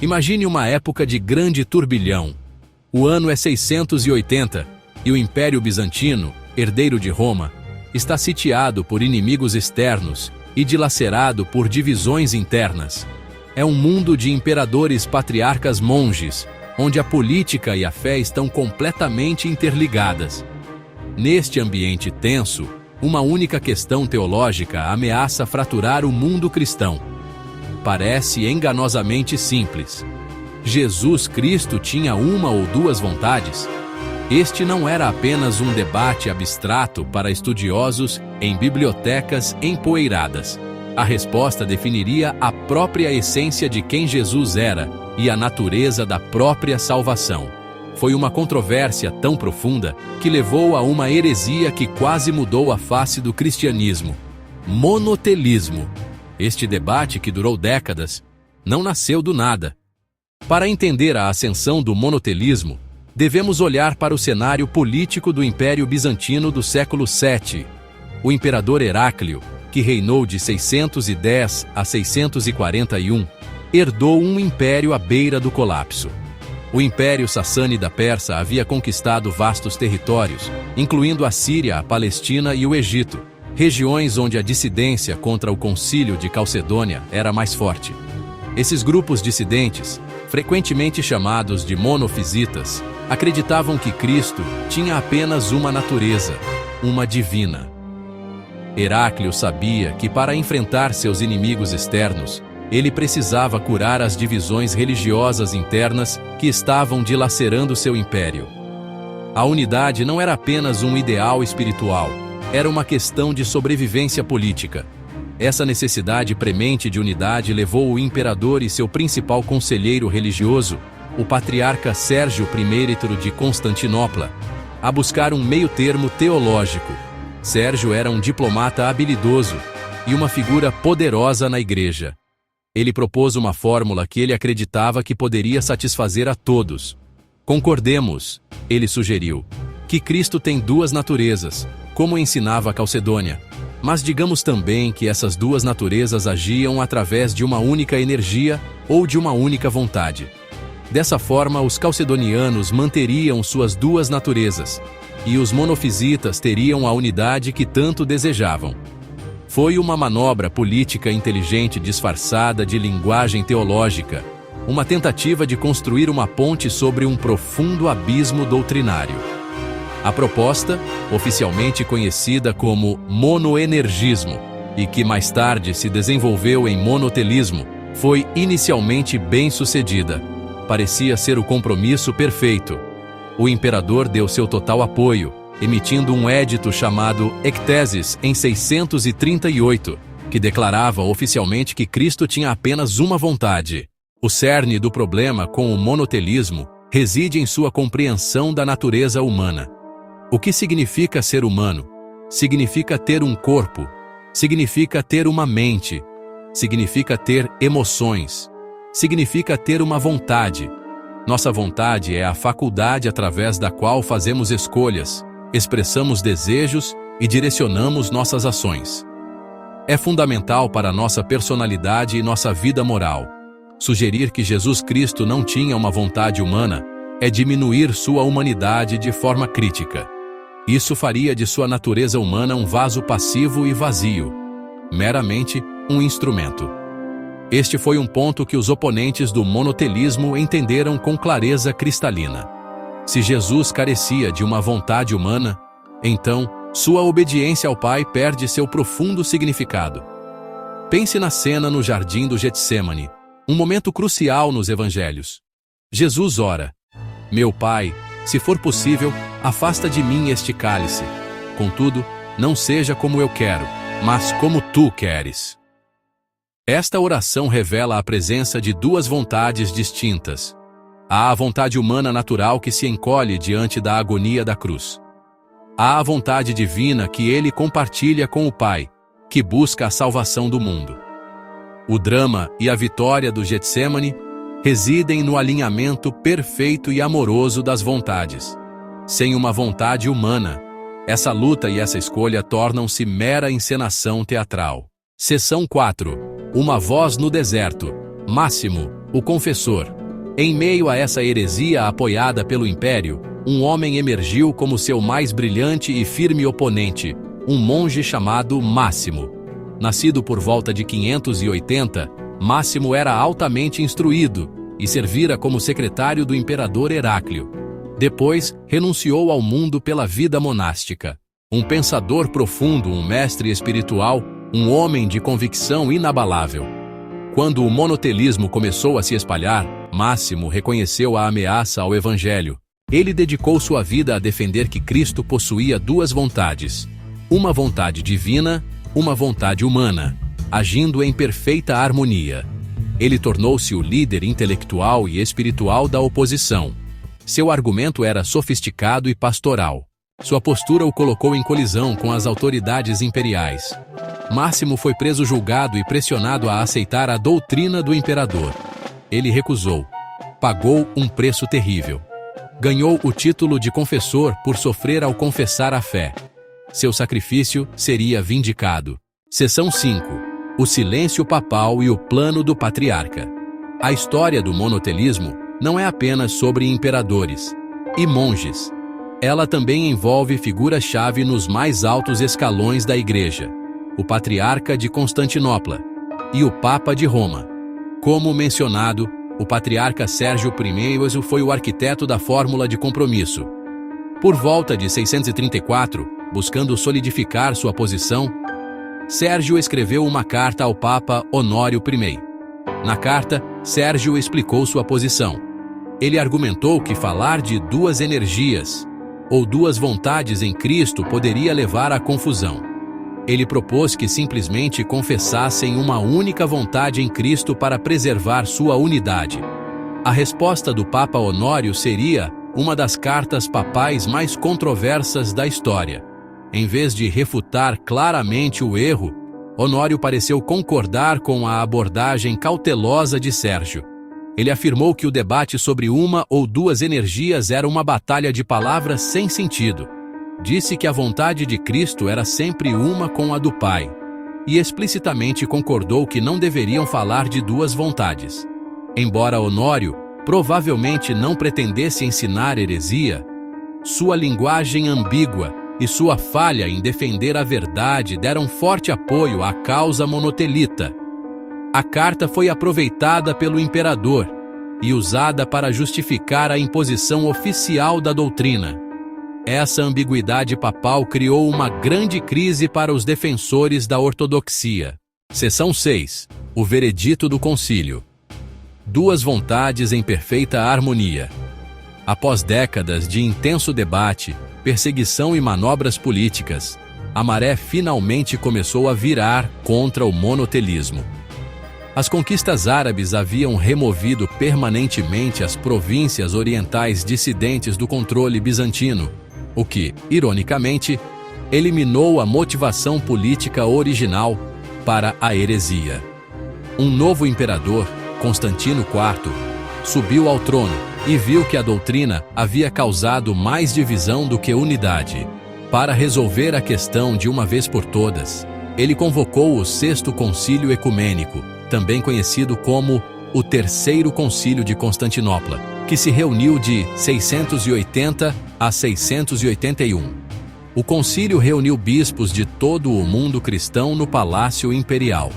Imagine uma época de grande turbilhão. O ano é 680 e o Império Bizantino, herdeiro de Roma, está sitiado por inimigos externos e dilacerado por divisões internas. É um mundo de imperadores patriarcas monges, onde a política e a fé estão completamente interligadas. Neste ambiente tenso, uma única questão teológica ameaça fraturar o mundo cristão. Parece enganosamente simples. Jesus Cristo tinha uma ou duas vontades? Este não era apenas um debate abstrato para estudiosos em bibliotecas empoeiradas. A resposta definiria a própria essência de quem Jesus era e a natureza da própria salvação. Foi uma controvérsia tão profunda que levou a uma heresia que quase mudou a face do cristianismo: monotelismo. Este debate, que durou décadas, não nasceu do nada. Para entender a ascensão do monotelismo, devemos olhar para o cenário político do Império Bizantino do século VII. O imperador Heráclio, que reinou de 610 a 641, herdou um império à beira do colapso. O Império Sassânida Persa havia conquistado vastos territórios, incluindo a Síria, a Palestina e o Egito, regiões onde a dissidência contra o Concílio de Calcedônia era mais forte. Esses grupos dissidentes, frequentemente chamados de monofisitas, acreditavam que Cristo tinha apenas uma natureza, uma divina. Heráclio sabia que para enfrentar seus inimigos externos, ele precisava curar as divisões religiosas internas que estavam dilacerando seu império. A unidade não era apenas um ideal espiritual, era uma questão de sobrevivência política. Essa necessidade premente de unidade levou o imperador e seu principal conselheiro religioso, o patriarca Sérgio I de Constantinopla, a buscar um meio-termo teológico. Sérgio era um diplomata habilidoso e uma figura poderosa na igreja. Ele propôs uma fórmula que ele acreditava que poderia satisfazer a todos. Concordemos, ele sugeriu, que Cristo tem duas naturezas, como ensinava Calcedônia, mas digamos também que essas duas naturezas agiam através de uma única energia ou de uma única vontade. Dessa forma, os calcedonianos manteriam suas duas naturezas, e os monofisitas teriam a unidade que tanto desejavam. Foi uma manobra política inteligente disfarçada de linguagem teológica, uma tentativa de construir uma ponte sobre um profundo abismo doutrinário. A proposta, oficialmente conhecida como monoenergismo, e que mais tarde se desenvolveu em monotelismo, foi inicialmente bem-sucedida. Parecia ser o compromisso perfeito. O imperador deu seu total apoio, emitindo um édito chamado Ectesis em 638, que declarava oficialmente que Cristo tinha apenas uma vontade. O cerne do problema com o monotelismo reside em sua compreensão da natureza humana. O que significa ser humano? Significa ter um corpo, significa ter uma mente, significa ter emoções, significa ter uma vontade. Nossa vontade é a faculdade através da qual fazemos escolhas, expressamos desejos e direcionamos nossas ações. É fundamental para nossa personalidade e nossa vida moral. Sugerir que Jesus Cristo não tinha uma vontade humana é diminuir sua humanidade de forma crítica. Isso faria de sua natureza humana um vaso passivo e vazio, meramente um instrumento. Este foi um ponto que os oponentes do monotelismo entenderam com clareza cristalina. Se Jesus carecia de uma vontade humana, então sua obediência ao Pai perde seu profundo significado. Pense na cena no jardim do Getsêmani, um momento crucial nos evangelhos. Jesus ora: "Meu Pai, se for possível, afasta de mim este cálice. Contudo, não seja como eu quero, mas como tu queres." Esta oração revela a presença de duas vontades distintas. Há a vontade humana natural que se encolhe diante da agonia da cruz. Há a vontade divina que ele compartilha com o Pai, que busca a salvação do mundo. O drama e a vitória do Getsêmani residem no alinhamento perfeito e amoroso das vontades. Sem uma vontade humana, essa luta e essa escolha tornam-se mera encenação teatral. Seção 4. Uma voz no deserto. Máximo, O confessor. Em meio a essa heresia apoiada pelo Império, um homem emergiu como seu mais brilhante e firme oponente, um monge chamado Máximo. Nascido por volta de 580, Máximo era altamente instruído e servira como secretário do imperador Heráclio. Depois, renunciou ao mundo pela vida monástica. Um pensador profundo, um mestre espiritual, um homem de convicção inabalável. Quando o monotelismo começou a se espalhar, Máximo reconheceu a ameaça ao evangelho. Ele dedicou sua vida a defender que Cristo possuía duas vontades, uma vontade divina, uma vontade humana, agindo em perfeita harmonia. Ele tornou-se o líder intelectual e espiritual da oposição. Seu argumento era sofisticado e pastoral. Sua postura o colocou em colisão com as autoridades imperiais. Máximo foi preso, julgado e pressionado a aceitar a doutrina do imperador. Ele recusou. Pagou um preço terrível. Ganhou o título de confessor por sofrer ao confessar a fé. Seu sacrifício seria vindicado. Seção 5. O silêncio papal e o plano do patriarca. A história do monotelismo não é apenas sobre imperadores e monges. Ela também envolve figuras-chave nos mais altos escalões da Igreja, o Patriarca de Constantinopla e o Papa de Roma. Como mencionado, o Patriarca Sérgio I foi o arquiteto da fórmula de compromisso. Por volta de 634, buscando solidificar sua posição, Sérgio escreveu uma carta ao Papa Honório I. Na carta, Sérgio explicou sua posição. Ele argumentou que falar de duas energias ou duas vontades em Cristo poderia levar à confusão. Ele propôs que simplesmente confessassem uma única vontade em Cristo para preservar sua unidade. A resposta do Papa Honório seria uma das cartas papais mais controversas da história. Em vez de refutar claramente o erro, Honório pareceu concordar com a abordagem cautelosa de Sérgio. Ele afirmou que o debate sobre uma ou duas energias era uma batalha de palavras sem sentido. Disse que a vontade de Cristo era sempre uma com a do Pai, e explicitamente concordou que não deveriam falar de duas vontades. Embora Honório provavelmente não pretendesse ensinar heresia, sua linguagem ambígua e sua falha em defender a verdade deram forte apoio à causa monotelita. A carta foi aproveitada pelo imperador e usada para justificar a imposição oficial da doutrina. Essa ambiguidade papal criou uma grande crise para os defensores da ortodoxia. Seção 6. O veredito do concílio. Duas vontades em perfeita harmonia. Após décadas de intenso debate, perseguição e manobras políticas, a maré finalmente começou a virar contra o monotelismo. As conquistas árabes haviam removido permanentemente as províncias orientais dissidentes do controle bizantino, o que, ironicamente, eliminou a motivação política original para a heresia. Um novo imperador, Constantino IV, subiu ao trono e viu que a doutrina havia causado mais divisão do que unidade. Para resolver a questão de uma vez por todas, ele convocou o Sexto Concílio Ecumênico, também conhecido como o Terceiro Concílio de Constantinopla, que se reuniu de 680 a 681. O concílio reuniu bispos de todo o mundo cristão no Palácio Imperial.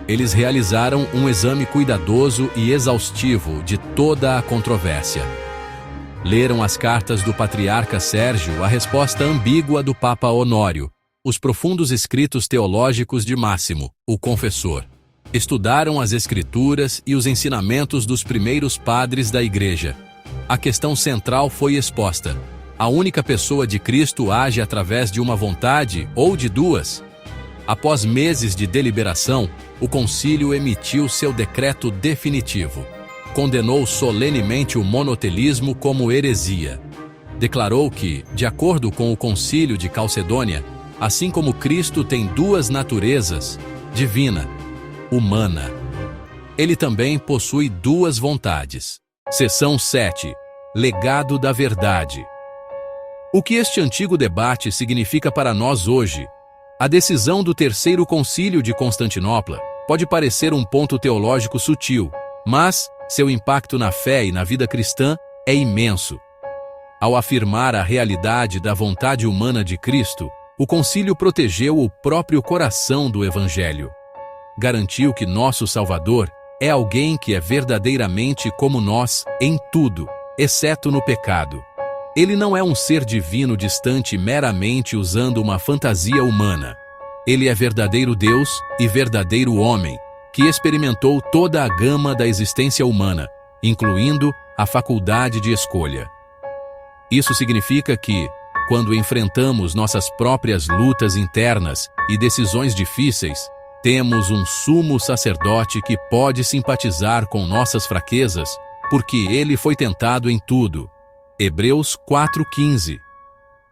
Eles realizaram um exame cuidadoso e exaustivo de toda a controvérsia. Leram as cartas do patriarca Sérgio, a resposta ambígua do Papa Honório, os profundos escritos teológicos de Máximo, o confessor. Estudaram as escrituras e os ensinamentos dos primeiros padres da Igreja. A questão central foi exposta. A única pessoa de Cristo age através de uma vontade ou de duas? Após meses de deliberação, o concílio emitiu seu decreto definitivo. Condenou solenemente o monotelismo como heresia. Declarou que, de acordo com o concílio de Calcedônia, assim como Cristo tem duas naturezas, divina, humana, ele também possui duas vontades. Seção 7. Legado da verdade. O que este antigo debate significa para nós hoje? A decisão do Terceiro Concílio de Constantinopla pode parecer um ponto teológico sutil, Mas seu impacto na fé e na vida cristã é imenso. Ao afirmar a realidade da vontade humana de Cristo, o concílio protegeu o próprio coração do Evangelho. Garantiu que nosso Salvador é alguém que é verdadeiramente como nós em tudo, exceto no pecado. Ele não é um ser divino distante meramente usando uma fantasia humana. Ele é verdadeiro Deus e verdadeiro homem, que experimentou toda a gama da existência humana, incluindo a faculdade de escolha. Isso significa que, quando enfrentamos nossas próprias lutas internas e decisões difíceis, temos um sumo sacerdote que pode simpatizar com nossas fraquezas, porque ele foi tentado em tudo. Hebreus 4:15.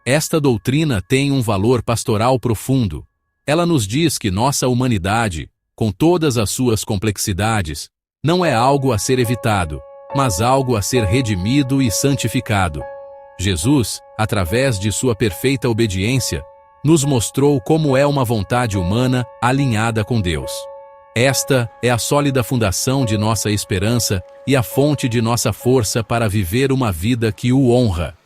Esta doutrina tem um valor pastoral profundo. Ela nos diz que nossa humanidade, com todas as suas complexidades, não é algo a ser evitado, mas algo a ser redimido e santificado. Jesus, através de sua perfeita obediência, nos mostrou como é uma vontade humana alinhada com Deus. Esta é a sólida fundação de nossa esperança e a fonte de nossa força para viver uma vida que o honra.